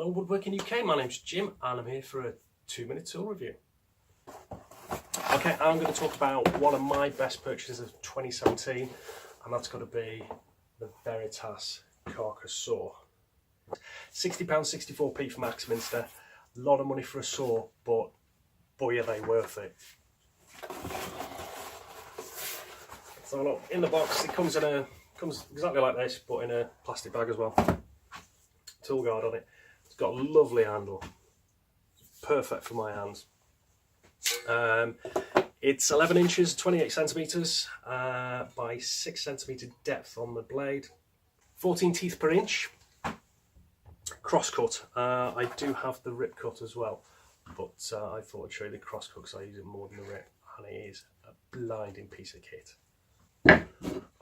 Hello Woodworking UK, my name's Jim and I'm here for a 2-minute tool review. Okay, I'm going to talk about one of my best purchases of 2017 and that's got to be the Veritas Carcas Saw. £60, 64p from Axminster, a lot of money for a saw, but boy are they worth it. So look, in the box it comes exactly like this, but in a plastic bag as well. Tool guard on it. It's got a lovely handle, perfect for my hands. It's 11 inches, 28 centimetres by 6 centimetre depth on the blade, 14 teeth per inch, cross cut. I do have the rip cut as well, but I thought I'd show you the cross cut because I use it more than the rip, and it is a blinding piece of kit.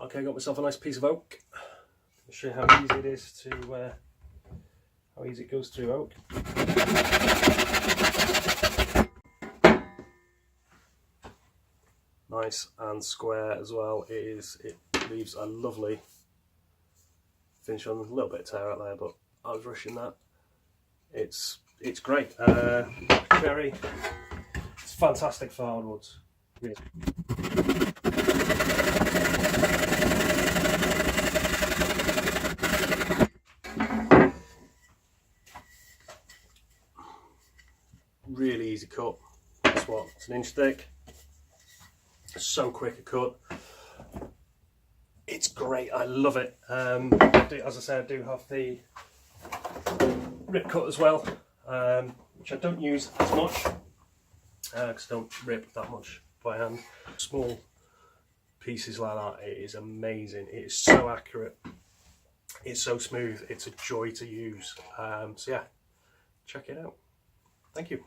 Okay, I got myself a nice piece of oak. I'll show you how easy it is to how easy it goes through oak. Nice and square as well. It leaves a lovely finish on. A little bit of tear out there, but I was rushing that. It's great. Cherry. It's fantastic for hardwoods. Really. Really easy cut. That's what, it's an inch thick. So quick a cut. It's great, I love it. As I said, I do have the rip cut as well, which I don't use as much because I don't rip that much by hand. Small pieces like that, it is amazing. It is so accurate. It's so smooth. It's a joy to use. So yeah, check it out. Thank you.